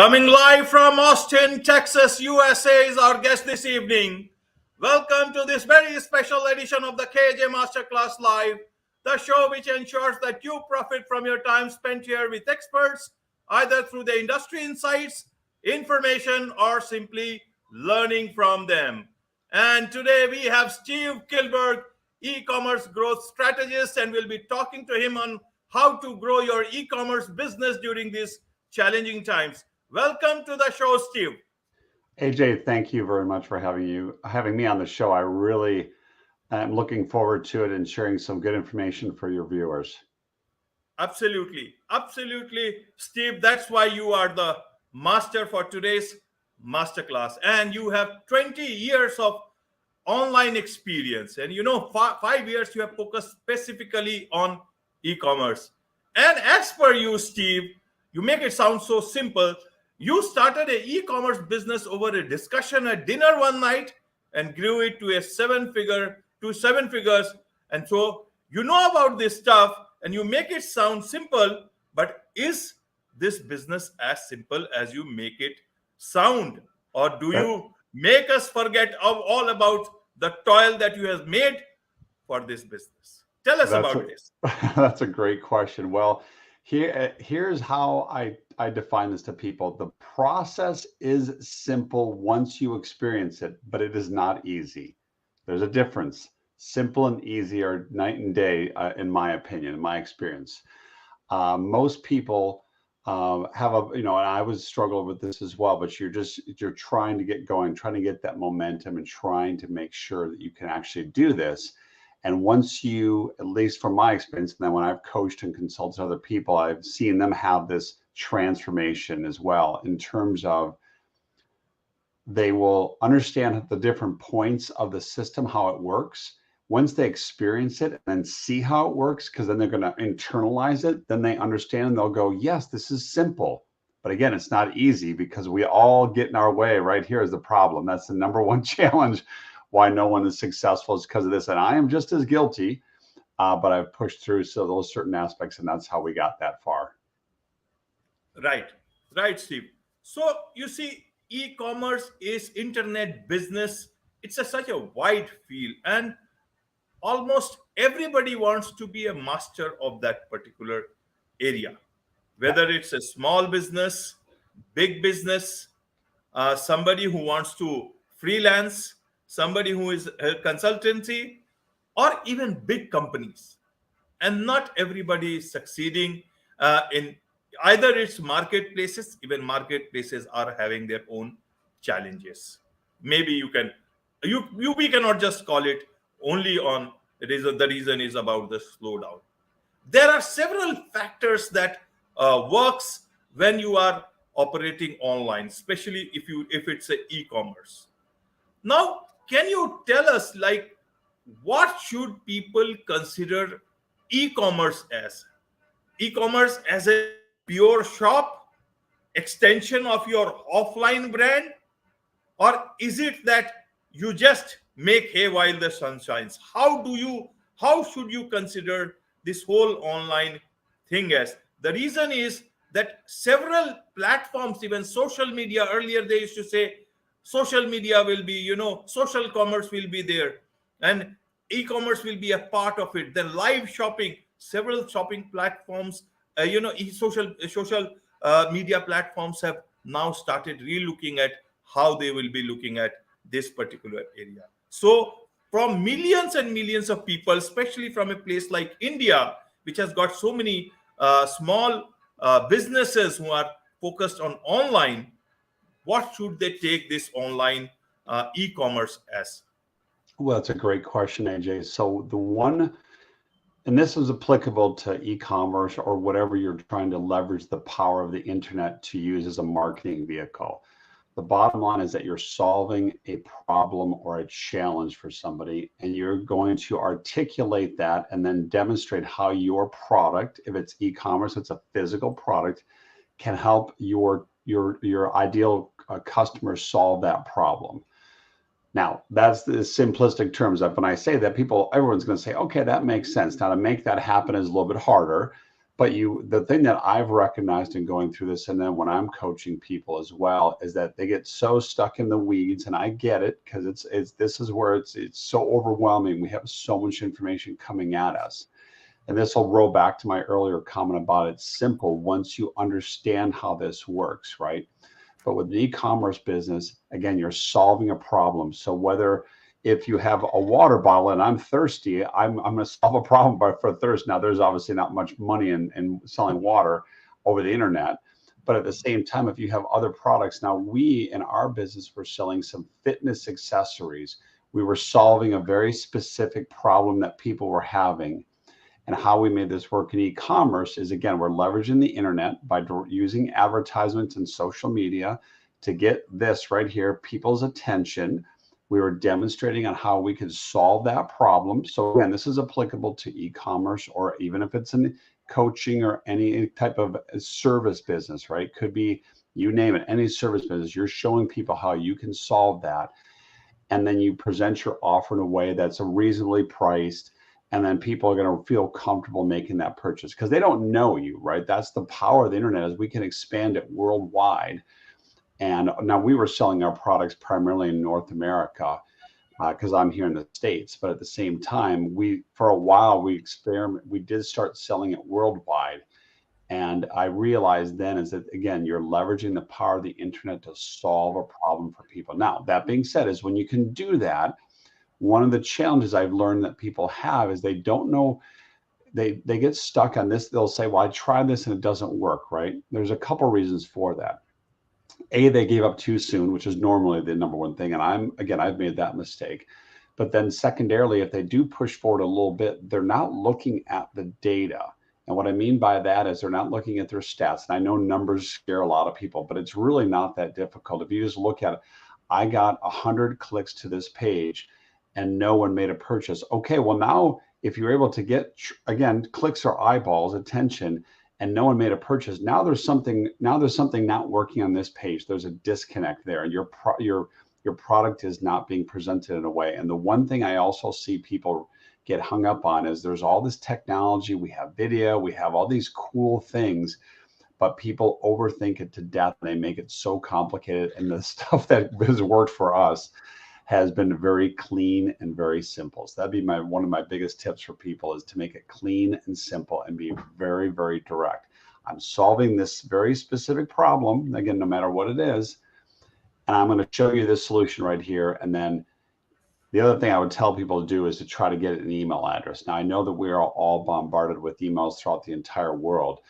Coming live from Austin, Texas, USA is our guest this evening. Welcome to this very special edition of the KJ Masterclass Live, the show which ensures that you profit from your time spent here with experts, either through the industry insights, information, or simply learning from them. And today we have Steve Kilberg, e-commerce growth strategist, and we'll be talking to him on how to grow your e-commerce business during these challenging times. Welcome to the show, Steve. AJ, thank you very much for having me on the show. I really am looking forward to it and sharing some good information for your viewers. Absolutely. Steve, that's why you are the master for today's masterclass. And you have 20 years of online experience. And 5 years you have focused specifically on e-commerce. And as per you, Steve, you make it sound so simple. You started an e-commerce business over a discussion at dinner one night and grew it to seven figures. And so you know about this stuff and you make it sound simple, but is this business as simple as you make it sound? Or do you make us forget all about the toil that you have made for this business? Tell us about this. That's a great question. Well, here's how I define this to people. The process is simple once you experience it, but it is not easy. There's a difference. Simple and easy are night and day, in my opinion, in my experience. Most people have and I was struggling with this as well, but you're trying to get going, trying to get that momentum and trying to make sure that you can actually do this. And once you, at least from my experience, and then when I've coached and consulted other people, I've seen them have this transformation as well in terms of they will understand the different points of the system, how it works. Once they experience it and then see how it works, because then they're going to internalize it, then they understand and they'll go, yes, this is simple. But again, it's not easy because we all get in our way. Right here is the problem. That's the number one challenge. Why no one is successful is because of this. And I am just as guilty, but I've pushed through those certain aspects, and that's how we got that far. Right, Steve. So you see, e-commerce is internet business. It's such a wide field, and almost everybody wants to be a master of that particular area, whether it's a small business, big business, somebody who wants to freelance, somebody who is a consultancy, or even big companies. And not everybody is succeeding in either its marketplaces. Even marketplaces are having their own challenges. Maybe we cannot just call it only on the reason is about the slowdown. There are several factors that works when you are operating online, especially if it's a e-commerce. Now, can you tell us, what should people consider e-commerce as? E-commerce as a pure shop, extension of your offline brand? Or is it that you just make hay while the sun shines? How should you consider this whole online thing as? The reason is that several platforms, even social media, earlier they used to say, social media will be, social commerce will be there and e-commerce will be a part of it. Then live shopping, several shopping platforms, social media platforms have now started re-looking at how they will be looking at this particular area. So from millions and millions of people, especially from a place like India, which has got so many small businesses who are focused on online, what should they take this online e-commerce as? Well, that's a great question, AJ. So and this is applicable to e-commerce or whatever you're trying to leverage the power of the internet to use as a marketing vehicle. The bottom line is that you're solving a problem or a challenge for somebody, and you're going to articulate that and then demonstrate how your product, if it's e-commerce, it's a physical product, can help your ideal customer solve that problem. Now, that's the simplistic terms. That when I say that, everyone's going to say, okay, that makes sense. Now, to make that happen is a little bit harder, But the thing that I've recognized in going through this, and then when I'm coaching people as well, is that they get so stuck in the weeds, and I get it, because this is where it's so overwhelming. We have so much information coming at us. And this will roll back to my earlier comment about it's simple once you understand how this works, right? But with the e-commerce business, again, you're solving a problem. So whether if you have a water bottle and I'm thirsty, I'm going to solve a problem for thirst. Now, there's obviously not much money in selling water over the internet. But at the same time, if you have other products, now we in our business were selling some fitness accessories. We were solving a very specific problem that people were having. And how we made this work in e-commerce is, again, we're leveraging the internet by using advertisements and social media to get this right here, people's attention. We were demonstrating on how we could solve that problem. So again, this is applicable to e-commerce, or even if it's in coaching or any type of service business, right? Could be, you name it, any service business. You're showing people how you can solve that. And then you present your offer in a way that's reasonably priced. And then people are going to feel comfortable making that purchase because they don't know you, right? That's the power of the internet, is we can expand it worldwide. And now we were selling our products primarily in North America because I'm here in the States. But at the same time, for a while, we did start selling it worldwide. And I realized then is that, again, you're leveraging the power of the internet to solve a problem for people. Now, that being said, is when you can do that, one of the challenges I've learned that people have is they don't know, they get stuck on this. They'll say, well, I tried this and it doesn't work, right? There's a couple reasons for that. They gave up too soon, which is normally the number one thing. And I've made that mistake. But then secondarily, if they do push forward a little bit, they're not looking at the data. And what I mean by that is they're not looking at their stats. And I know numbers scare a lot of people, but it's really not that difficult. If you just look at it, I got 100 clicks to this page and no one made a purchase. Okay, well now if you're able to get, again, clicks or eyeballs, attention, and no one made a purchase, now there's something not working on this page. There's a disconnect there, and your product is not being presented in a way. And the one thing I also see people get hung up on is there's all this technology, we have video, we have all these cool things, but people overthink it to death. And they make it so complicated. And the stuff that has worked for us has been very clean and very simple. So that'd be one of my biggest tips for people, is to make it clean and simple and be very, very direct. I'm solving this very specific problem, again, no matter what it is, and I'm going to show you this solution right here. And then the other thing I would tell people to do is to try to get an email address. Now, I know that we are all bombarded with emails throughout the entire world,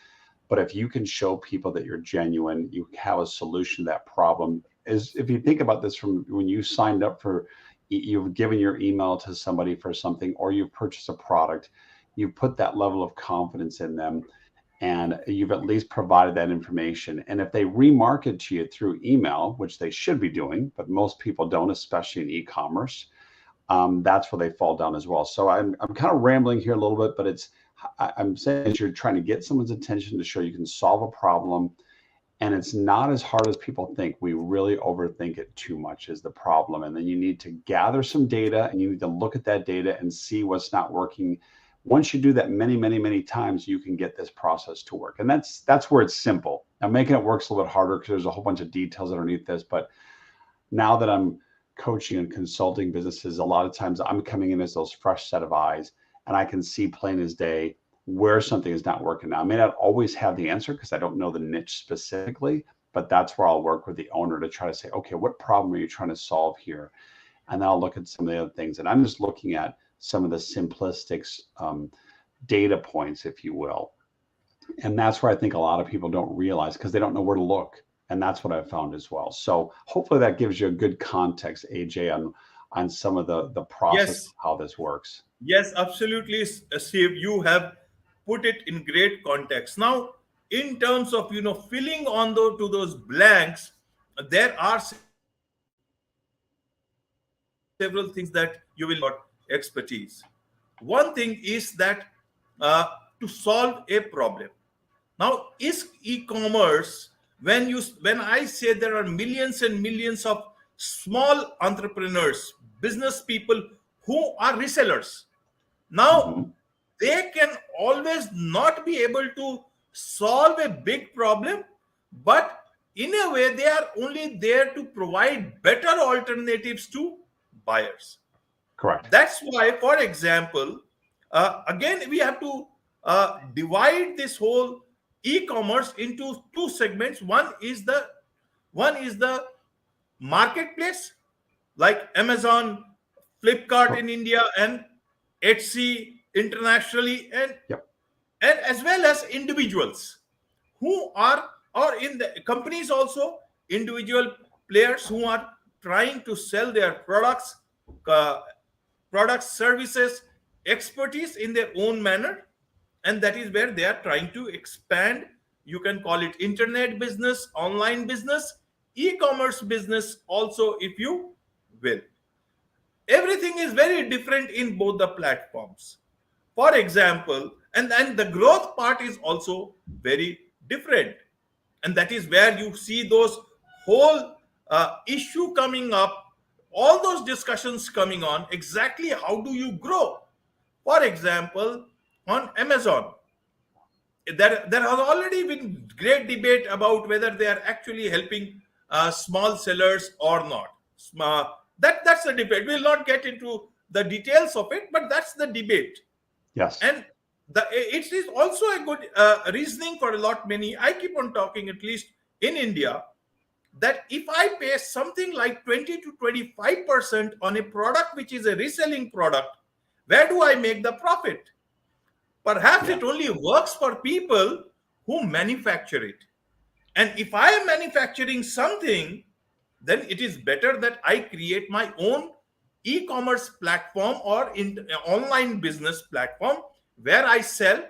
but if you can show people that you're genuine, you have a solution to that problem. Is if you think about this from when you signed up for, you've given your email to somebody for something, or you've purchased a product, you put that level of confidence in them, and you've at least provided that information. And if they remarket to you through email, which they should be doing, but most people don't, especially in e-commerce, that's where they fall down as well. So I'm kind of rambling here a little bit, but I'm saying that you're trying to get someone's attention to show you can solve a problem. And it's not as hard as people think. We really overthink it too much is the problem. And then you need to gather some data, and you need to look at that data and see what's not working. Once you do that many, many, many times, you can get this process to work. And that's where it's simple. Now, making it work's a little bit harder because there's a whole bunch of details underneath this. But now that I'm coaching and consulting businesses, a lot of times I'm coming in as those fresh set of eyes, and I can see plain as day where something is not working. Now, I may not always have the answer because I don't know the niche specifically, but that's where I'll work with the owner to try to say, okay, what problem are you trying to solve here? And then I'll look at some of the other things. And I'm just looking at some of the simplistic data points, if you will. And that's where I think a lot of people don't realize, because they don't know where to look. And that's what I've found as well. So hopefully that gives you a good context, AJ, on some of the process of how this works. Yes, absolutely, Steve. You have put it in great context. Now, in terms of filling on to those blanks, there are several things that you will your expertise. One thing is that to solve a problem. Now, is e-commerce, when I say there are millions and millions of small entrepreneurs, business people who are resellers. Now, they can always not be able to solve a big problem, but in a way, they are only there to provide better alternatives to buyers. Correct. That's why, for example, again, we have to divide this whole e-commerce into two segments. One is the marketplace, like Amazon, Flipkart in India, and Etsy internationally, and Yep. as well as individuals who are, or in the companies also, individual players who are trying to sell their uh, products, services, expertise in their own manner, and that is where they are trying to expand. You can call it internet business, online business, e-commerce business also, if you will. Everything is very different in both the platforms. For example, and then the growth part is also very different, and that is where you see those whole issue coming up, all those discussions coming on, exactly how do you grow. For example, on Amazon, there has already been great debate about whether they are actually helping small sellers or not. That's the debate. We'll not get into the details of it, but that's the debate. Yes. And it is also a good reasoning for a lot many. I keep on talking, at least in India, that if I pay something like 20 to 25% on a product which is a reselling product, where do I make the profit? Perhaps Yeah. it only works for people who manufacture it. And if I am manufacturing something, then it is better that I create my own e-commerce platform or online business platform where I sell,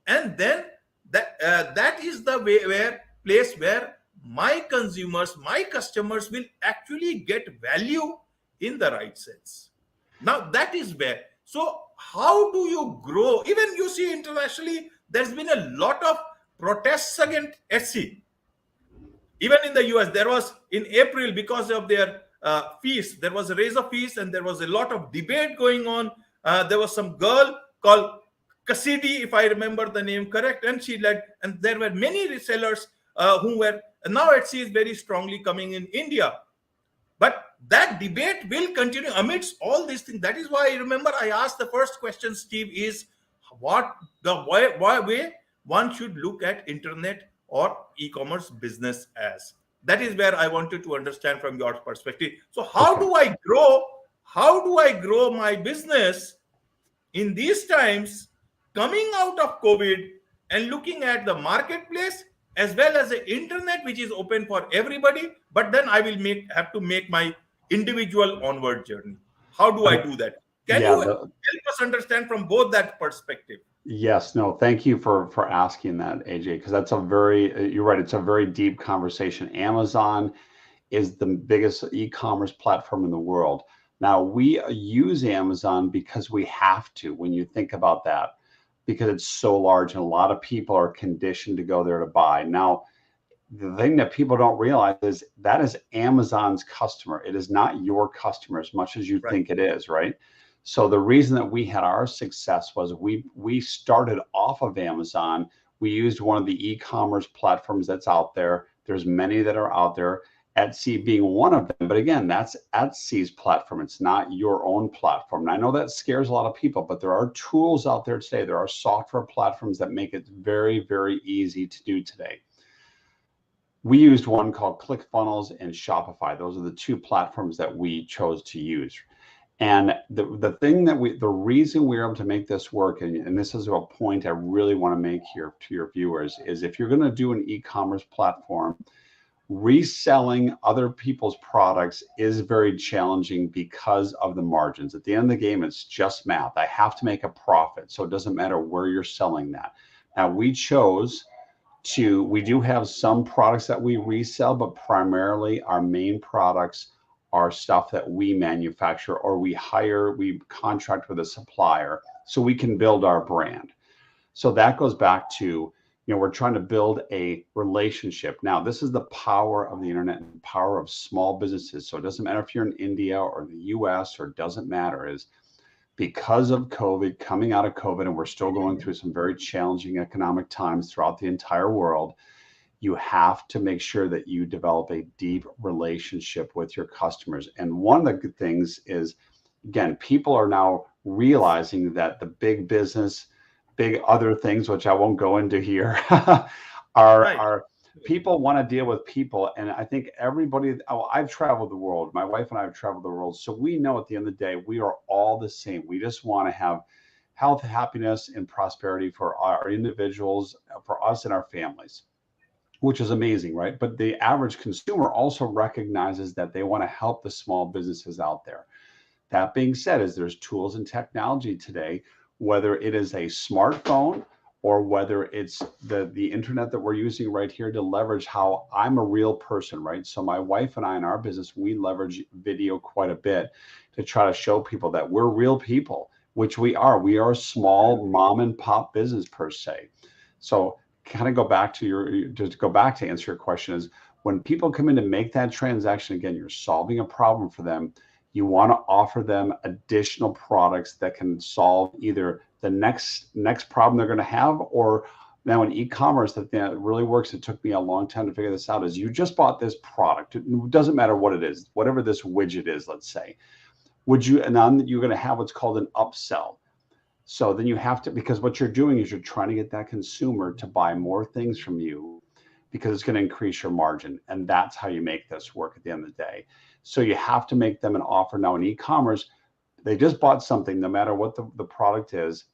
and then that is the way, where place where my consumers, my customers will actually get value in the right sense. Now that is where. So how do you grow? Even you see internationally, there's been a lot of protests against Etsy. Even in the US, there was in April, because of their fees, there was a raise of fees, and there was a lot of debate going on. There was some girl called Cassidy, if I remember the name correct, and she led, and there were many resellers who were, now Etsy is very strongly coming in India. But that debate will continue amidst all these things. That is why I remember I asked the first question, Steve, is what the why way one should look at internet or e-commerce business as. That is where I wanted to understand from your perspective. So how Okay. do I grow? How do I grow my business in these times, coming out of COVID and looking at the marketplace as well as the internet, which is open for everybody, but then I will have to make my individual onward journey. How do I Uh, do that? Can yeah. you help us understand from both that perspective? Yes. No. Thank you for asking that, AJ, because that's a very you're right. It's a very deep conversation. Amazon is the biggest e-commerce platform in the world. Now, we use Amazon because we have to, when you think about that, because it's so large and a lot of people are conditioned to go there to buy. Now, the thing that people don't realize is that is Amazon's customer. It is not your customer as much as you Right. think it is, right? So the reason that we had our success was we started off of Amazon. We used one of the e-commerce platforms that's out there. There's many that are out there, Etsy being one of them. But again, that's Etsy's platform. It's not your own platform. And I know that scares a lot of people, but there are tools out there today. There are software platforms that make it very, very easy to do today. We used one called ClickFunnels and Shopify. Those are the two platforms that we chose to use. And the thing that the reason we were able to make this work, and this is a point I really want to make here to your viewers, is if you're going to do an e-commerce platform, reselling other people's products is very challenging because of the margins. At the end of the game, it's just math. I have to make a profit. So it doesn't matter where you're selling that. Now we do have some products that we resell, but primarily our main products are stuff that we manufacture or we contract with a supplier so we can build our brand. So that goes back to, we're trying to build a relationship. Now, this is the power of the internet and the power of small businesses. So it doesn't matter if you're in India or the US, or it doesn't matter, is because of COVID, coming out of COVID, and we're still going through some very challenging economic times throughout the entire world, you have to make sure that you develop a deep relationship with your customers. And one of the good things is, again, people are now realizing that the big business, big other things, which I won't go into here, Right. are people want to deal with people. And I think everybody, I've traveled the world. My wife and I have traveled the world. So we know at the end of the day, we are all the same. We just want to have health, happiness, and prosperity for our individuals, for us and our families, which is amazing, right? But the average consumer also recognizes that they want to help the small businesses out there. That being said, is there's tools and technology today, whether it is a smartphone or whether it's the internet that we're using right here to leverage how I'm a real person, right? So my wife and I in our business, we leverage video quite a bit to try to show people that we're real people, which we are. We are a small mom and pop business per se. So kind of go back to just go back to answer your question is when people come in to make that transaction, again, you're solving a problem for them. You want to offer them additional products that can solve either the next problem they're going to have, or now in e-commerce, the thing that really works, it took me a long time to figure this out, is you just bought this product. It doesn't matter what it is, whatever this widget is, let's say. And then you're going to have what's called an upsell. So then you have to, because what you're doing is you're trying to get that consumer to buy more things from you because it's going to increase your margin. And that's how you make this work at the end of the day. So you have to make them an offer. Now in e-commerce, they just bought something, no matter what the product is.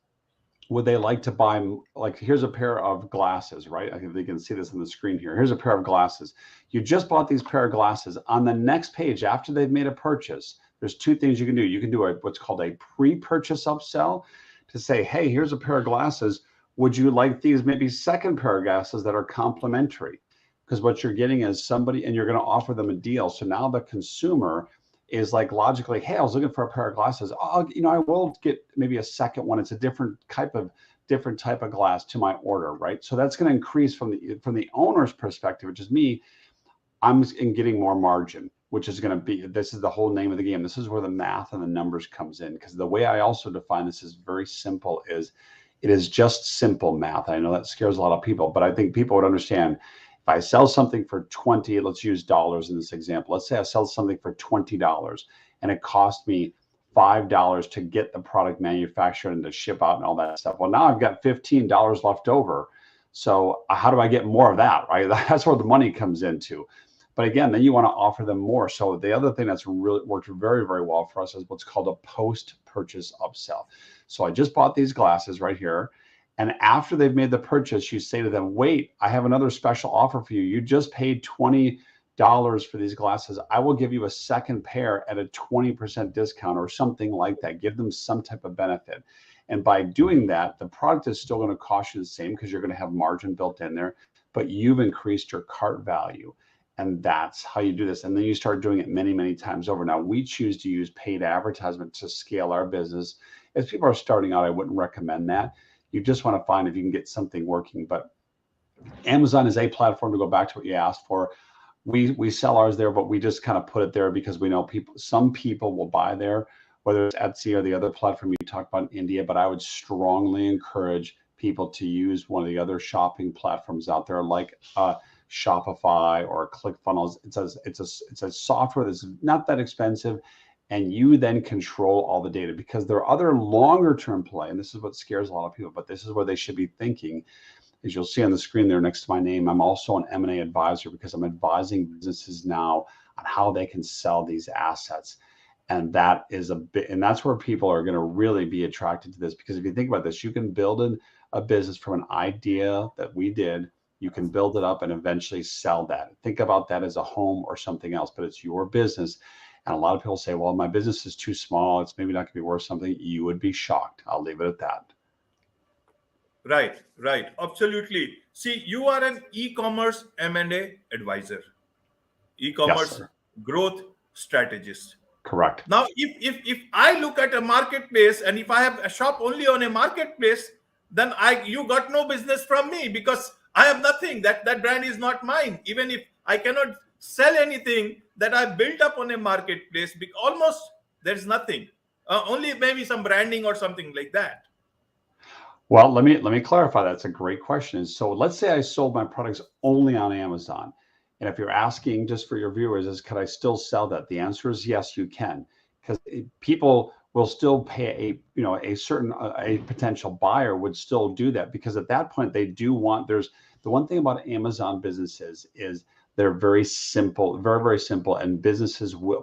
Would they like to buy, like, here's a pair of glasses, right? I think they can see this on the screen here. Here's a pair of glasses. You just bought these pair of glasses. On the next page, after they've made a purchase, there's two things you can do. You can do what's called a pre-purchase upsell to say, hey, here's a pair of glasses. Would you like these maybe second pair of glasses that are complimentary? Because what you're getting is somebody, and you're going to offer them a deal. So now the consumer is like logically, hey, I was looking for a pair of glasses. I will get maybe a second one. It's a different type of glass to my order, right? So that's going to increase from the owner's perspective, which is me. I'm getting more margin, which is going to be, this is the whole name of the game. This is where the math and the numbers comes in. Because the way I also define this is very simple, is it is just simple math. I know that scares a lot of people, but I think people would understand. If I sell something for 20, let's use dollars in this example. Let's say I sell something for $20 and it cost me $5 to get the product manufactured and to ship out and all that stuff. Well, now I've got $15 left over. So how do I get more of that, right? That's where the money comes into. But again, then you want to offer them more. So the other thing that's really worked very, very well for us is what's called a post-purchase upsell. So I just bought these glasses right here. And after they've made the purchase, you say to them, wait, I have another special offer for you. You just paid $20 for these glasses. I will give you a second pair at a 20% discount or something like that. Give them some type of benefit. And by doing that, the product is still going to cost you the same because you're going to have margin built in there, but you've increased your cart value. And that's how you do this. And then you start doing it many, many times over. Now, we choose to use paid advertisement to scale our business. As people are starting out, I wouldn't recommend that. You just want to find if you can get something working. But Amazon is a platform, to go back to what you asked for. We sell ours there, but we just kind of put it there because we know some people will buy there, whether it's Etsy or the other platform you talked about in India. But I would strongly encourage people to use one of the other shopping platforms out there, like Shopify or ClickFunnels. It's a software that's not that expensive, and you then control all the data, because there are other longer term play, and this is what scares a lot of people, but this is where they should be thinking. As you'll see on the screen there next to my name, I'm also an M&A advisor, because I'm advising businesses now on how they can sell these assets. And that is and that's where people are going to really be attracted to this, because if you think about this, you can build a business from an idea that we did. You can build it up and eventually sell that. Think about that as a home or something else, but it's your business. And a lot of people say, well, my business is too small. It's maybe not going to be worth something. You would be shocked. I'll leave it at that. Right. Absolutely. See, you are an e-commerce M&A advisor, Yes, e-commerce sir. growth strategist. Correct. Now, if I look at a marketplace, and if I have a shop only on a marketplace, then you got no business from me, because I have nothing. That brand is not mine. Even if I cannot sell anything that I built up on a marketplace, almost there's nothing. Only maybe some branding or something like that. Well, let me clarify. That's a great question. So let's say I sold my products only on Amazon. And if you're asking just for your viewers, is could I still sell that? The answer is yes, you can, because people will still pay a certain a potential buyer would still do that, because at that point they do want, there's the one thing about Amazon businesses is they're very simple, very simple, and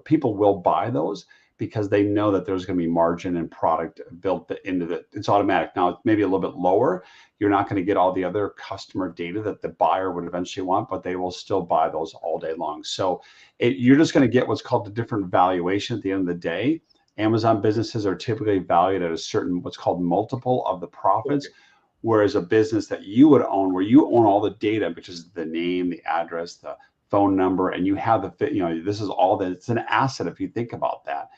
people will buy those because they know that there's going to be margin and product built into the, it's automatic. Now, it's maybe a little bit lower. You're not going to get all the other customer data that the buyer would eventually want, but they will still buy those all day long. So you're just going to get what's called the different valuation at the end of the day. Amazon businesses are typically valued at a certain, what's called multiple of the profits. Okay. Whereas a business that you would own, where you own all the data, which is the name, the address, the phone number, and you have this is all that, it's an asset if you think about that.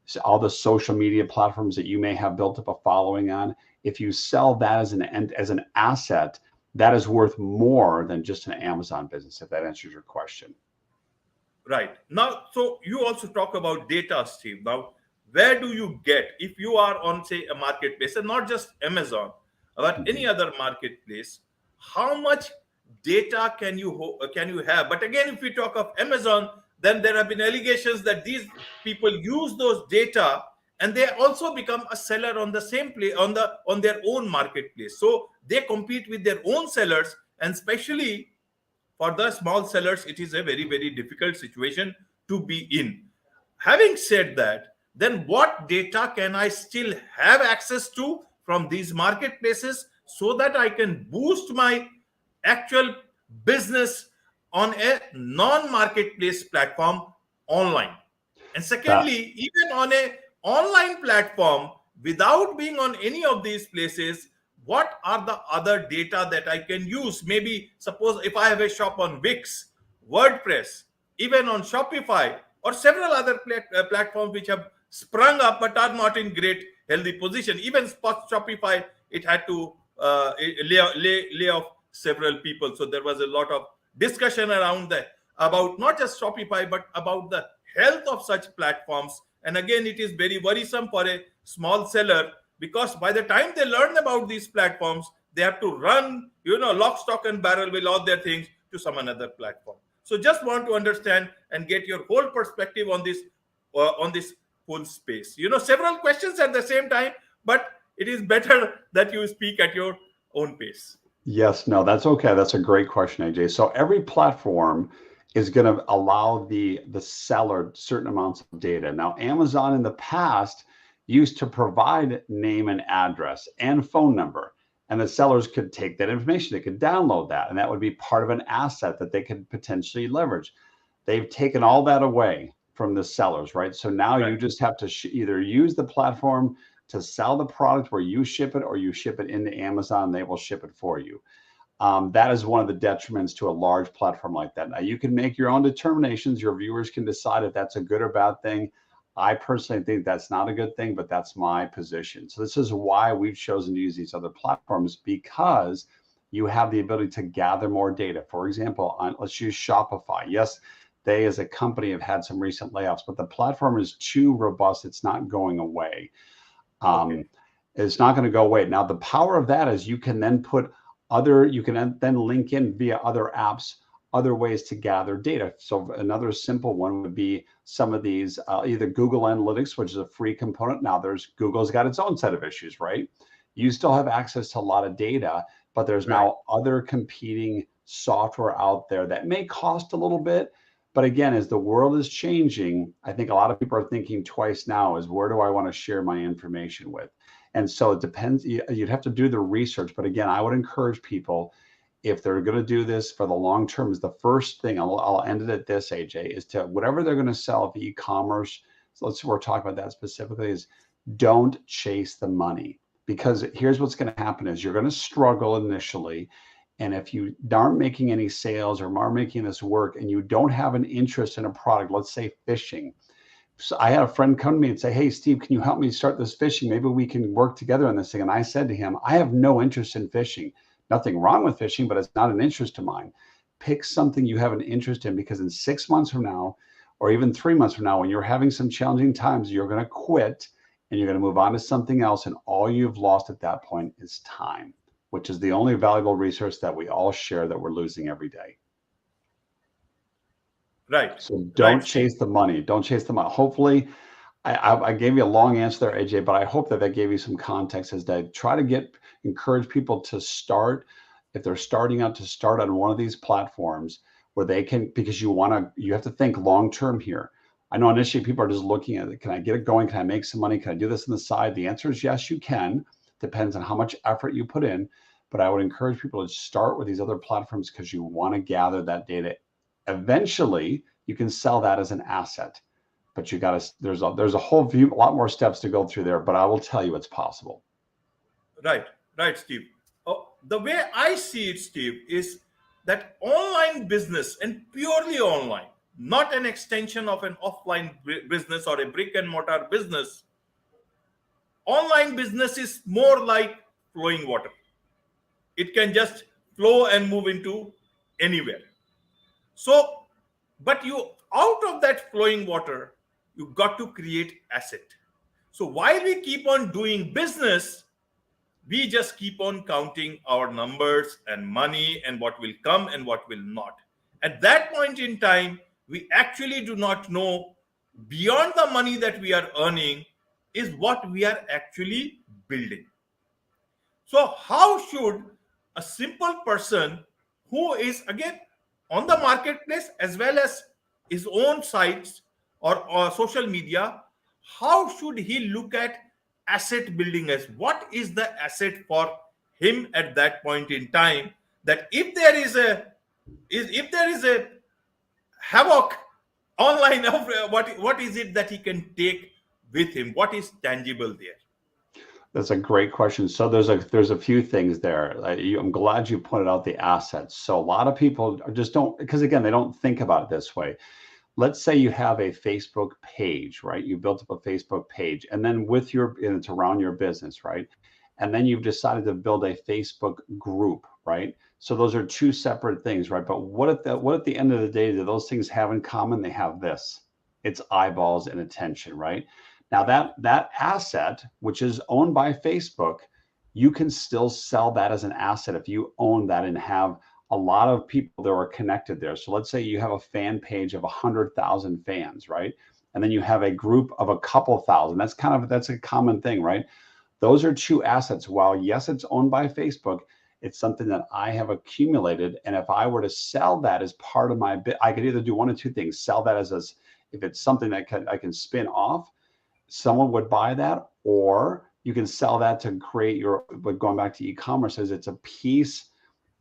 So all the social media platforms that you may have built up a following on, if you sell that as an asset, that is worth more than just an Amazon business, if that answers your question. Right. Now, so you also talk about data, Steve. Now, where do you get, if you are on, say, a marketplace, and not just Amazon, but any Mhm. other marketplace, how much data can you have? But again, if we talk of Amazon, then there have been allegations that these people use those data and they also become a seller on the same play on their own marketplace. So they compete with their own sellers, and especially for the small sellers, it is a very, very difficult situation to be in. Having said that, then what data can I still have access to from these marketplaces so that I can boost my actual business on a non-marketplace platform online? And That secondly, even on a online platform, without being on any of these places, what are the other data that I can use? Maybe suppose if I have a shop on Wix, WordPress, even on Shopify, or several other platforms which have sprung up but are not in great healthy position. Even Shopify, it had to lay off several people. So there was a lot of discussion around that, about not just Shopify, but about the health of such platforms. And again, it is very worrisome for a small seller, because by the time they learn about these platforms, they have to run, lock, stock, and barrel with all their things to some another platform. So just want to understand and get your whole perspective on this whole space. Several questions at the same time, but it is better that you speak at your own pace. Yes, no, that's okay. That's a great question, AJ. So every platform is going to allow the seller certain amounts of data. Now, Amazon in the past used to provide name and address and phone number, and the sellers could take that information. They could download that, and that would be part of an asset that they could potentially leverage. They've taken all that away from the sellers, right? So now you Right. just have to either use the platform to sell the product where you ship it, or you ship it into Amazon, they will ship it for you. That is one of the detriments to a large platform like that. Now, you can make your own determinations. Your viewers can decide if that's a good or bad thing. I personally think that's not a good thing, but that's my position. So this is why we've chosen to use these other platforms, because you have the ability to gather more data. For example, let's use Shopify. Yes, they as a company have had some recent layoffs, but the platform is too robust. It's not going away. Okay. Um, it's not going to go away. Now, the power of that is you can then you can then link in via other apps, other ways to gather data. So another simple one would be some of these, either Google Analytics, which is a free component. Now Google's got its own set of issues, right? You still have access to a lot of data, but there's Right. now other competing software out there that may cost a little bit. But again, as the world is changing, I think a lot of people are thinking twice now, is where do I want to share my information with? And so it depends. You'd have to do the research. But again, I would encourage people, if they're going to do this for the long term, is the first thing, I'll end it at this, AJ, is to whatever they're going to sell via e-commerce. So we're talking about that specifically, is don't chase the money. Because here's what's going to happen is you're going to struggle initially. And if you aren't making any sales or aren't making this work, and you don't have an interest in a product, let's say fishing. So I had a friend come to me and say, "Hey, Steve, can you help me start this fishing? Maybe we can work together on this thing." And I said to him, "I have no interest in fishing. Nothing wrong with fishing, but it's not an interest of mine. Pick something you have an interest in, because in 6 months from now, or even 3 months from now, when you're having some challenging times, you're going to quit and you're going to move on to something else. And all you've lost at that point is time, which is the only valuable resource that we all share that we're losing every day. Right. So Right, don't Steve. chase the money. Don't chase the money. Hopefully, I gave you a long answer there, AJ, but I hope that gave you some context as to try to encourage people to start, if they're starting out, to start on one of these platforms where they can, because you have to think long term here. I know initially people are just looking at it. Can I get it going? Can I make some money? Can I do this on the side? The answer is yes, you can. Depends on how much effort you put in. But I would encourage people to start with these other platforms because you want to gather that data. Eventually, you can sell that as an asset, but you got to, there's a a lot more steps to go through there, but I will tell you it's possible. Right, right, Steve. The way I see it, Steve, is that online business, and purely online, not an extension of an offline business or a brick and mortar business. Online business is more like flowing water. It can just flow and move into anywhere. So, but you, out of that flowing water, you got to create asset. So while we keep on doing business, we just keep on counting our numbers and money and what will come and what will not. At that point in time, we actually do not know, beyond the money that we are earning, is what we are actually building. So, how should a simple person who is again on the marketplace as well as his own sites or social media, how should he look at asset building? As what is the asset for him at that point in time? That if there is a havoc online of what is it that he can take with him? What is tangible there? That's a great question. So there's a few things there. I'm glad you pointed out the assets. So a lot of people just don't, because again, they don't think about it this way. Let's say you have a Facebook page, right? You built up a Facebook page, and then and it's around your business, right? And then you've decided to build a Facebook group, right? So those are two separate things, right? But what at the end of the day do those things have in common? They have this. It's eyeballs and attention, right? Now that asset, which is owned by Facebook, you can still sell that as an asset if you own that and have a lot of people that are connected there. So let's say you have a fan page of 100,000 fans, right? And then you have a group of a couple thousand. That's a common thing, right? Those are two assets. While yes, it's owned by Facebook, it's something that I have accumulated. And if I were to sell that as part of my bit, I could either do one of two things: sell that if it's something that I can spin off, someone would buy that, or you can sell that to create but going back to e-commerce, is it's a piece,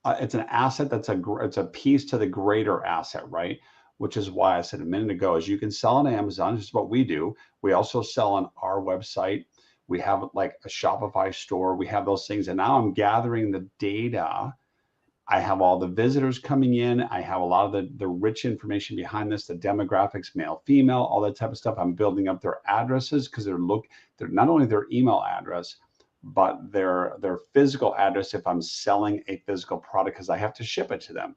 it's an asset it's a piece to the greater asset, right? Which is why I said a minute ago, is you can sell on Amazon, which is what we do. We also sell on our website. We have like a Shopify store. We have those things. And now I'm gathering the data. I have all the visitors coming in. I have a lot of the rich information behind this, the demographics, male, female, all that type of stuff. I'm building up their addresses because they're not only their email address, but their physical address if I'm selling a physical product, because I have to ship it to them.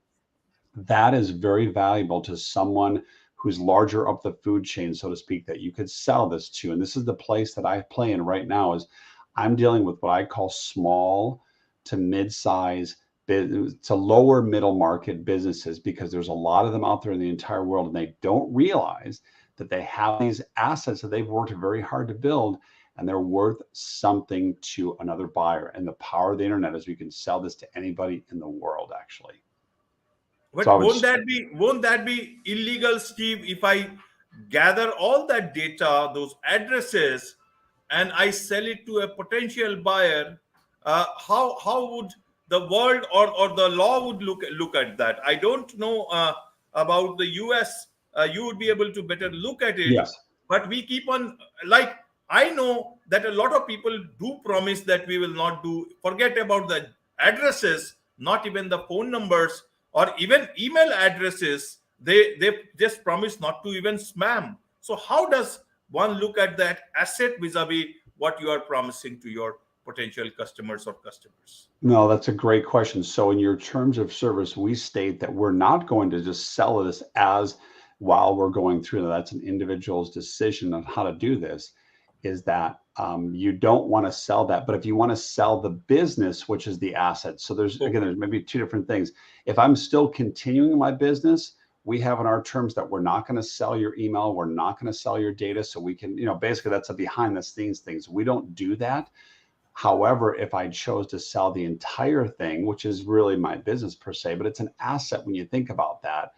That is very valuable to someone who's larger up the food chain, so to speak, that you could sell this to. And this is the place that I play in right now, is I'm dealing with what I call small to mid-size to lower middle market businesses, because there's a lot of them out there in the entire world, and they don't realize that they have these assets that they've worked very hard to build, and they're worth something to another buyer. And the power of the internet is we can sell this to anybody in the world, actually. So But won't that be illegal, Steve, if I gather all that data, those addresses, and I sell it to a potential buyer? How would the world or the law would look at that? I don't know about the US. You would be able to better look at it. yes. But we keep on, like, I know that a lot of people do promise that we will not do. Forget about the addresses, not even the phone numbers or even email addresses. They just promise not to even spam. So how does one look at that asset vis-a-vis what you are promising to your potential customers or customers? No, that's a great question. So in your terms of service, we state that we're not going to just sell this as while we're going through. That's an individual's decision on how to do this. is that you don't want to sell that. But if you want to sell the business, which is the asset, so there's maybe two different things. If I'm still continuing my business, we have in our terms that we're not going to sell your email, we're not going to sell your data, so we can, basically that's a behind the scenes things. We don't do that. However, if I chose to sell the entire thing, which is really my business per se, but it's an asset when you think about that,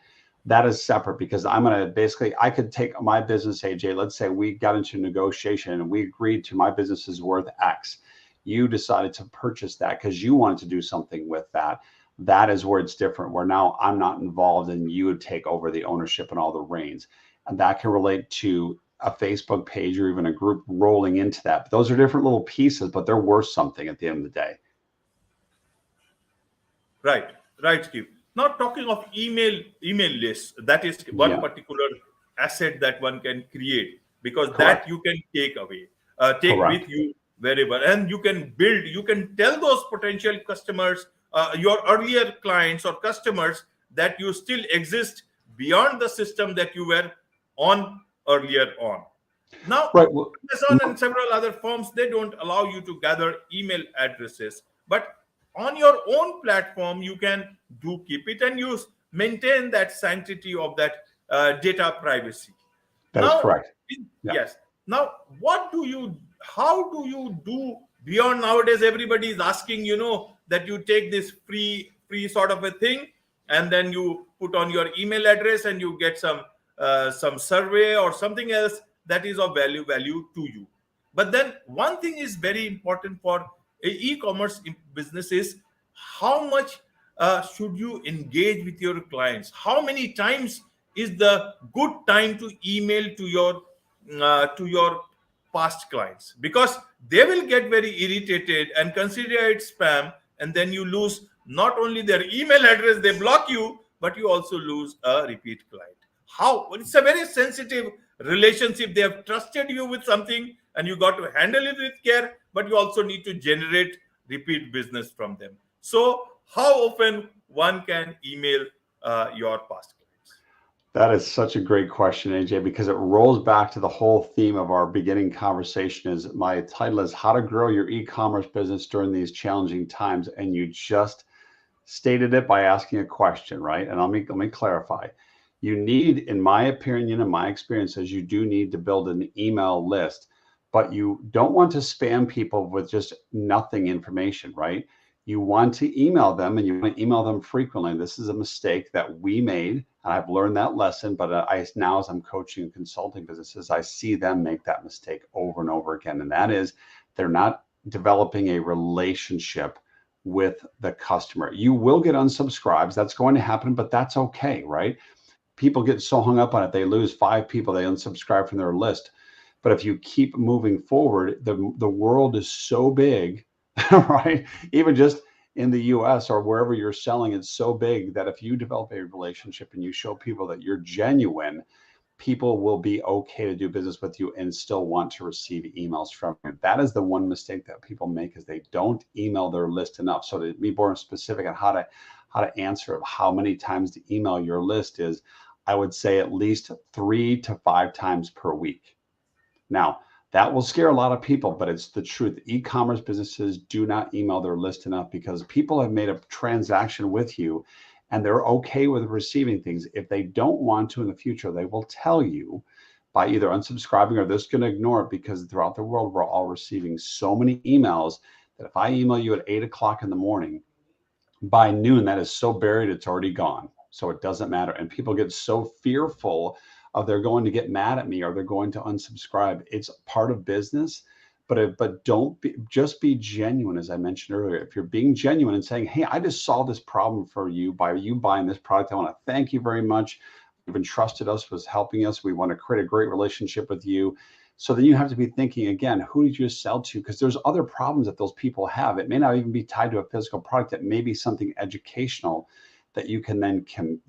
that is separate, because I'm going to basically, I could take my business, AJ, let's say we got into negotiation and we agreed to my business is worth X. You decided to purchase that because you wanted to do something with that. That is where it's different, where now I'm not involved and you would take over the ownership and all the reins. And that can relate to a Facebook page or even a group rolling into that. But those are different little pieces, but they're worth something at the end of the day. Right, Steve. Now talking of email lists, that is one particular asset that one can create, because that you can take away, take with you wherever, and you can build. You can tell those potential customers, your earlier clients or customers, that you still exist beyond the system that you were on earlier on. Now, Amazon and several other firms, they don't allow you to gather email addresses, but on your own platform, you can keep it, and you maintain that sanctity of that data privacy. That is correct. Yes. Now, how do you do beyond? Nowadays, everybody is asking, that you take this free sort of a thing, and then you put on your email address and you get some survey or something else that is of value to you. But then one thing is very important for e-commerce businesses: how much should you engage with your clients? How many times is the good time to email to your past clients? Because they will get very irritated and consider it spam, and then you lose not only their email address, they block you, but you also lose a repeat client. It's a very sensitive relationship. They have trusted you with something, and you got to handle it with care, but you also need to generate repeat business from them. So how often one can email your past clients? That is such a great question, AJ, because it rolls back to the whole theme of our beginning conversation. Is my title is How to Grow Your E-commerce Business During These Challenging Times. And you just stated it by asking a question, right? And let me clarify. You need, in my opinion and my experiences, you do need to build an email list, but you don't want to spam people with just nothing information, right? You want to email them, and you want to email them frequently. This is a mistake that we made. I've learned that lesson, but now as I'm coaching and consulting businesses, I see them make that mistake over and over again. And that is, they're not developing a relationship with the customer. You will get unsubscribes. That's going to happen, but that's okay, right? People get so hung up on it. They lose 5 people, they unsubscribe from their list. But if you keep moving forward, the world is so big, right? Even just in the US or wherever you're selling, it's so big that if you develop a relationship and you show people that you're genuine, people will be okay to do business with you and still want to receive emails from you. That is the one mistake that people make, is they don't email their list enough. So to be more specific on how to answer of how many times to email your list is, I would say at least 3 to 5 times per week. Now, that will scare a lot of people, but it's the truth. E-commerce businesses do not email their list enough because people have made a transaction with you and they're okay with receiving things. If they don't want to in the future, they will tell you by either unsubscribing or they're just going to ignore it, because throughout the world, we're all receiving so many emails that if I email you at 8 o'clock in the morning, by noon, that is so buried, it's already gone. So it doesn't matter. And people get so fearful of they're going to get mad at me or they're going to unsubscribe. It's part of business, but don't just be genuine. As I mentioned earlier, if you're being genuine and saying, hey, I just solved this problem for you by you buying this product, I want to thank you very much. You've entrusted us with helping us. We want to create a great relationship with you. So then you have to be thinking again, who did you sell to? Because there's other problems that those people have. It may not even be tied to a physical product. It may be something educational that you can then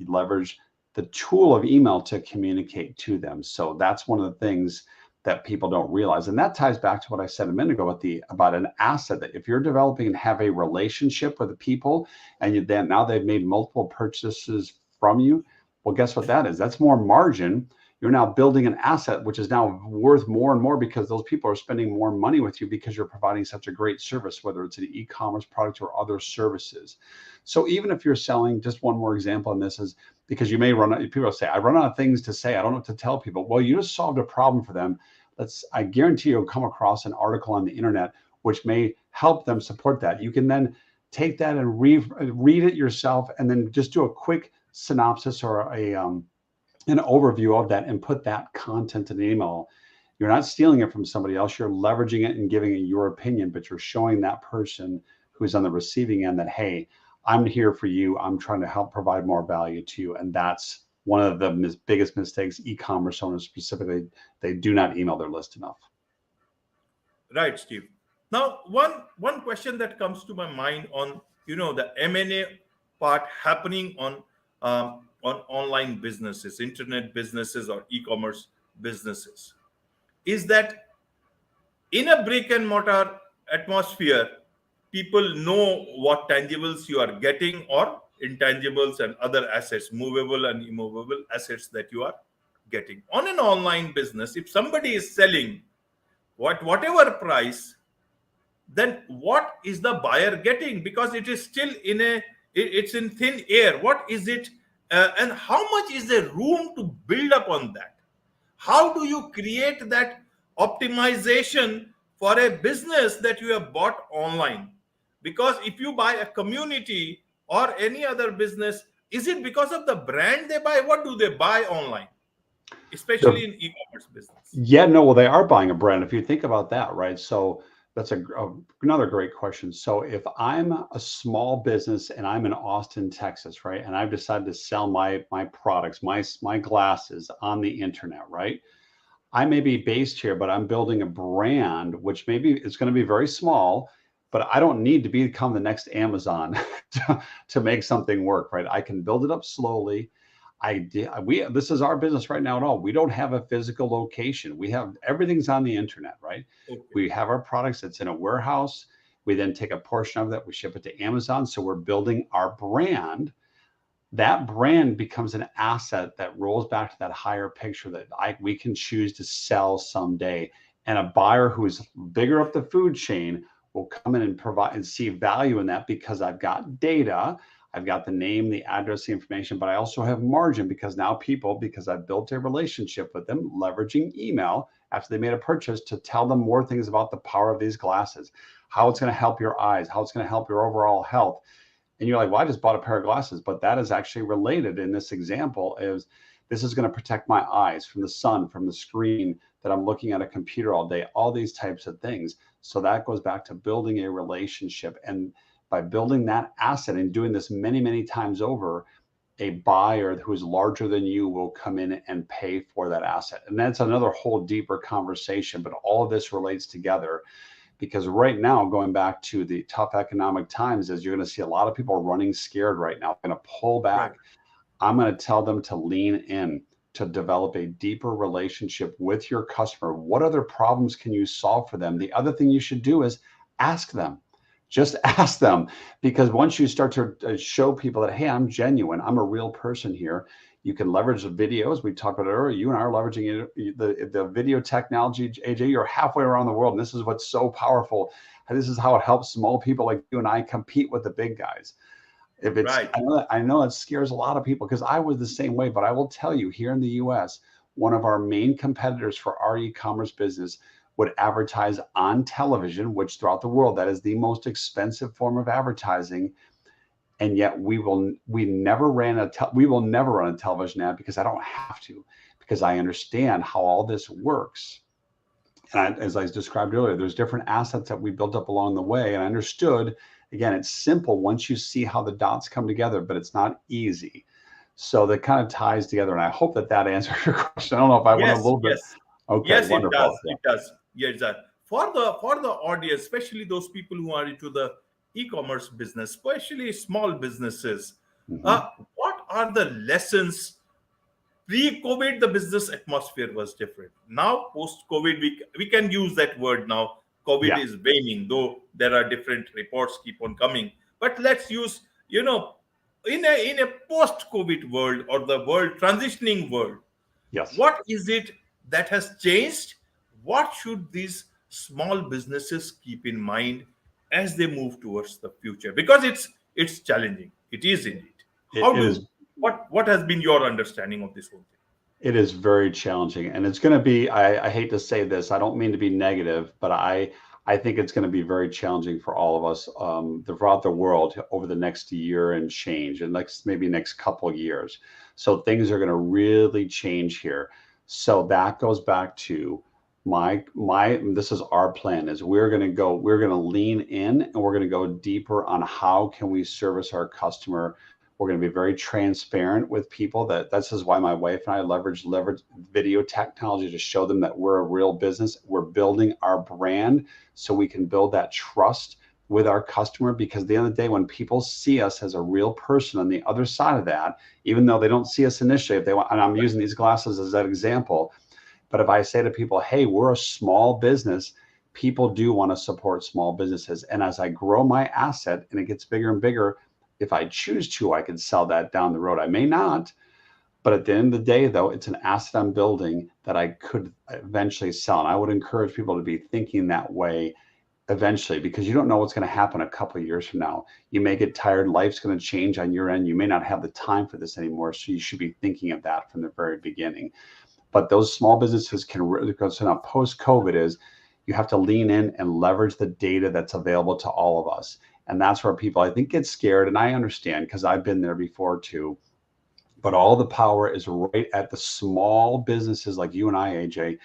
leverage the tool of email to communicate to them. So that's one of the things that people don't realize. And that ties back to what I said a minute ago about an asset, that if you're developing and have a relationship with the people and now they've made multiple purchases from you, well, guess what that is? That's more margin. you're now building an asset which is now worth more and more because those people are spending more money with you because you're providing such a great service, whether it's an e-commerce product or other services. So even if you're selling, just one more example on this is because you may run out, people say, I run out of things to say, I don't know what to tell people. Well, you just solved a problem for them. I guarantee you'll come across an article on the internet which may help them support that. You can then take that and read it yourself, and then just do a quick synopsis or an overview of that and put that content in an email. You're not stealing it from somebody else. You're leveraging it and giving it your opinion, but you're showing that person who's on the receiving end that, hey, I'm here for you. I'm trying to help provide more value to you. And that's one of the biggest mistakes e-commerce owners specifically, they do not email their list enough. Right, Steve. Now, one question that comes to my mind on the M&A part happening on online businesses, internet businesses, or e-commerce businesses, is that in a brick and mortar atmosphere, people know what tangibles you are getting, or intangibles and other assets, movable and immovable assets that you are getting. On an online business, if somebody is selling whatever price, then what is the buyer getting? Because it is still it's in thin air. What is it, and how much is there room to build upon that? How do you create that optimization for a business that you have bought online? Because if you buy a community or any other business, is it because of the brand they buy? What do they buy online, especially in e-commerce business? Yeah, no, well, they are buying a brand. If you think about that, right? So that's another great question. So if I'm a small business and I'm in Austin, Texas, right, and I've decided to sell my products, my glasses on the internet, right? I may be based here, but I'm building a brand, which maybe it's going to be very small, but I don't need to become the next Amazon to make something work, right? I can build it up slowly. This is our business right now at all. We don't have a physical location. We have everything's on the internet, right? Okay. We have our products that's in a warehouse. We then take a portion of that, we ship it to Amazon. So we're building our brand. That brand becomes an asset that rolls back to that higher picture that we can choose to sell someday. And a buyer who is bigger up the food chain will come in and provide and see value in that because I've got data. I've got the name, the address, the information, but I also have margin because now because I've built a relationship with them, leveraging email after they made a purchase to tell them more things about the power of these glasses, how it's going to help your eyes, how it's going to help your overall health. And you're like, well, I just bought a pair of glasses, but that is actually related in this example is this is going to protect my eyes from the sun, from the screen that I'm looking at a computer all day, all these types of things. So that goes back to building a relationship. And by building that asset and doing this many, many times over, a buyer who is larger than you will come in and pay for that asset. And that's another whole deeper conversation, but all of this relates together. Because right now, going back to the tough economic times, is you're going to see a lot of people running scared right now, going to pull back. Right. I'm going to tell them to lean in, to develop a deeper relationship with your customer. What other problems can you solve for them? The other thing you should do is ask them. Just ask them, because once you start to show people that, hey, I'm genuine, I'm a real person here, you can leverage the videos. We talked about it earlier. You and I are leveraging the video technology. AJ, you're halfway around the world, and this is what's so powerful. This is how it helps small people like you and I compete with the big guys. If it's, right. I know it scares a lot of people because I was the same way, but I will tell you, here in the US, one of our main competitors for our e-commerce business would advertise on television, which throughout the world, that is the most expensive form of advertising. And yet we will never run a television ad because I don't have to, because I understand how all this works. And as I described earlier, there's different assets that we built up along the way. And I understood, again, it's simple once you see how the dots come together, but it's not easy. So that kind of ties together. And I hope that answers your question. I don't know if I went a little bit. Okay, yes, wonderful. It does. Yes, for the audience, especially those people who are into the e-commerce business, especially small businesses, what are the lessons? Pre-COVID, the business atmosphere was different. Now, post-COVID, we can use that word now. COVID is waning, though there are different reports keep on coming. But let's use, in a post-COVID world or the world transitioning world. Yes. What is it that has changed? What should these small businesses keep in mind as they move towards the future? Because it's challenging. It is indeed. How It do is. what has been your understanding of this whole thing? It is very challenging, and it's going to be. I hate to say this. I don't mean to be negative, but I think it's going to be very challenging for all of us throughout the world over the next year and change, and maybe next couple of years. So things are going to really change here. So that goes back to my. This is our plan. Is we're going to go. We're going to lean in, and we're going to go deeper on how can we service our customer. We're going to be very transparent with people. This is why my wife and I leverage video technology to show them that we're a real business. We're building our brand so we can build that trust with our customer, because at the end of the day, when people see us as a real person on the other side of that, even though they don't see us initially, if they want, and I'm using these glasses as that example, but if I say to people, hey, we're a small business, people do want to support small businesses. And as I grow my asset and it gets bigger and bigger, if I choose to, I can sell that down the road. I may not, but at the end of the day, though, it's an asset I'm building that I could eventually sell. And I would encourage people to be thinking that way eventually, because you don't know what's going to happen a couple of years from now. You may get tired. Life's going to change on your end. You may not have the time for this anymore. So you should be thinking of that from the very beginning. But those small businesses can really go. So now post-COVID is you have to lean in and leverage the data that's available to all of us. And that's where people, I think, get scared. And I understand, because I've been there before too. But all the power is right at the small businesses like you and I, AJ.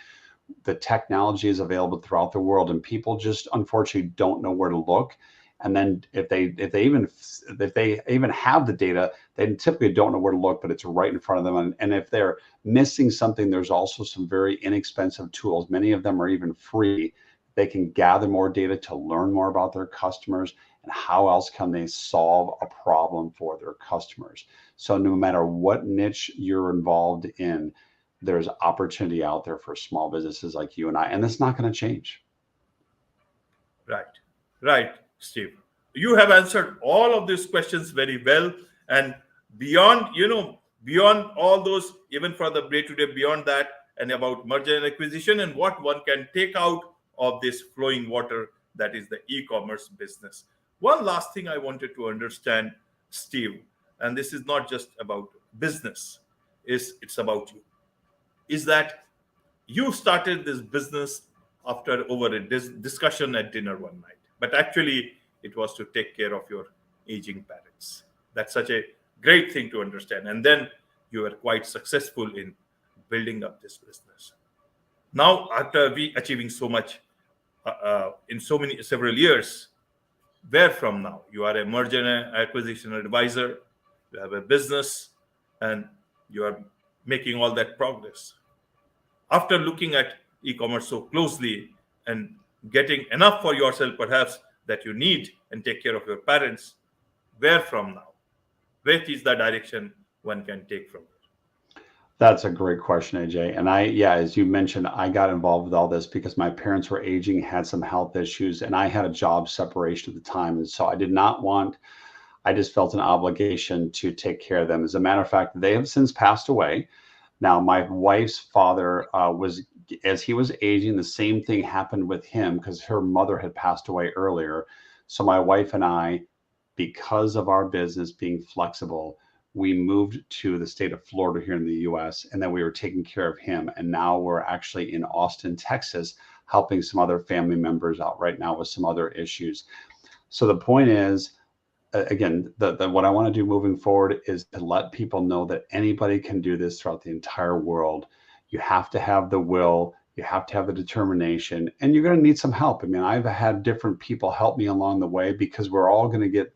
The technology is available throughout the world, and people just unfortunately don't know where to look. And then if they even have the data, they typically don't know where to look, but it's right in front of them. And if they're missing something, there's also some very inexpensive tools. Many of them are even free. They can gather more data to learn more about their customers and how else can they solve a problem for their customers. So no matter what niche you're involved in, there's opportunity out there for small businesses like you and I, and that's not going to change. Right, right, Steve. You have answered all of these questions very well, and beyond, beyond all those, even for the day to day, beyond that, and about merger and acquisition and what one can take out of this flowing water that is the e-commerce business. One last thing I wanted to understand, Steve, and this is not just about business, it's about you. Is that you started this business after over a discussion at dinner one night, but actually it was to take care of your aging parents. That's such a great thing to understand. And then you were quite successful in building up this business. Now, after we achieving so much in several years, where from now? You are a merger and acquisition advisor, you have a business, and you are making all that progress. After looking at e-commerce so closely and getting enough for yourself perhaps that you need and take care of your parents, where from now? Where is the direction one can take from it? That's a great question, AJ. And as you mentioned, I got involved with all this because my parents were aging, had some health issues, and I had a job separation at the time. And so I just felt an obligation to take care of them. As a matter of fact, they have since passed away. Now, my wife's father as he was aging, the same thing happened with him because her mother had passed away earlier. So my wife and I, because of our business being flexible, we moved to the state of Florida here in the US, and then we were taking care of him. And now we're actually in Austin, Texas, helping some other family members out right now with some other issues. So the point is, again, what I want to do moving forward is to let people know that anybody can do this throughout the entire world. You have to have the will, you have to have the determination, and you're going to need some help. I mean, I've had different people help me along the way because we're all going to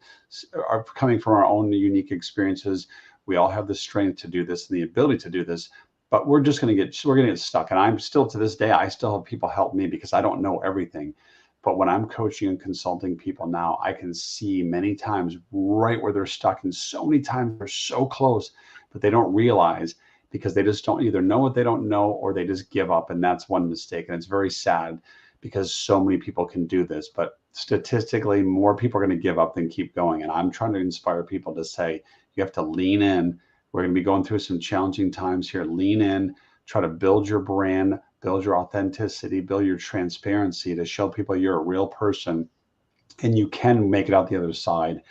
are coming from our own unique experiences. We all have the strength to do this and the ability to do this, but we're going to get stuck. And I'm still, to this day, I still have people help me because I don't know everything. But when I'm coaching and consulting people now, I can see many times right where they're stuck. And so many times they're so close, but they don't realize because they just don't either know what they don't know or they just give up. And that's one mistake. And it's very sad because so many people can do this. But statistically, more people are going to give up than keep going. And I'm trying to inspire people to say, you have to lean in. We're going to be going through some challenging times here. Lean in, try to build your brand, build your authenticity, build your transparency to show people you're a real person and you can make it out the other side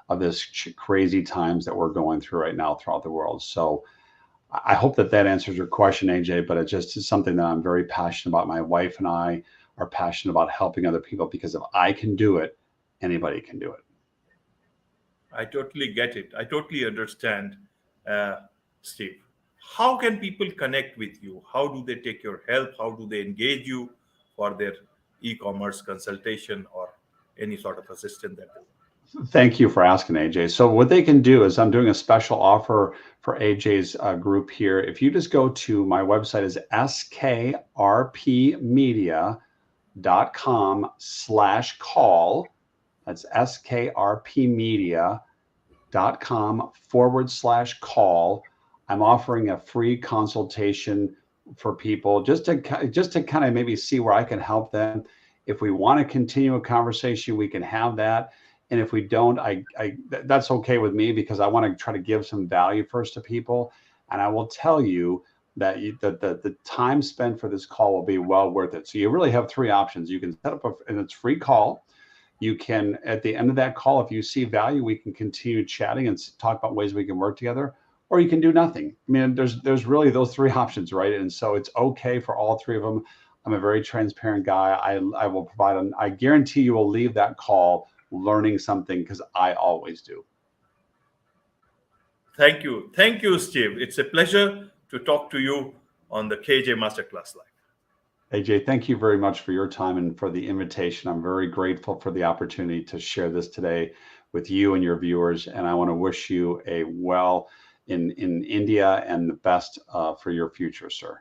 of this crazy times that we're going through right now throughout the world. So I hope that that answers your question, AJ, but it just is something that I'm very passionate about. My wife and I are passionate about helping other people because if I can do it, anybody can do it. I totally get it. I totally understand, Steve. How can people connect with you? How do they take your help? How do they engage you for their e-commerce consultation or any sort of assistance that they want? Thank you for asking, AJ. So what they can do is I'm doing a special offer for AJ's group here. If you just go to my website is skrpmedia.com/call. That's skrpmedia.com/call. I'm offering a free consultation for people just to kind of maybe see where I can help them. If we want to continue a conversation, we can have that. And if we don't, that's okay with me because I want to try to give some value first to people. And I will tell you that the time spent for this call will be well worth it. So you really have three options. You can set up and it's free call. You can, at the end of that call, if you see value, we can continue chatting and talk about ways we can work together, or you can do nothing. I mean, there's really those three options, right? And so it's okay for all three of them. I'm a very transparent guy. I will provide them. I guarantee you will leave that call learning something because I always do. Thank you. Thank you, Steve. It's a pleasure to talk to you on the KJ Masterclass Live. AJ, thank you very much for your time and for the invitation. I'm very grateful for the opportunity to share this today with you and your viewers. And I want to wish you a well in India and the best for your future, sir.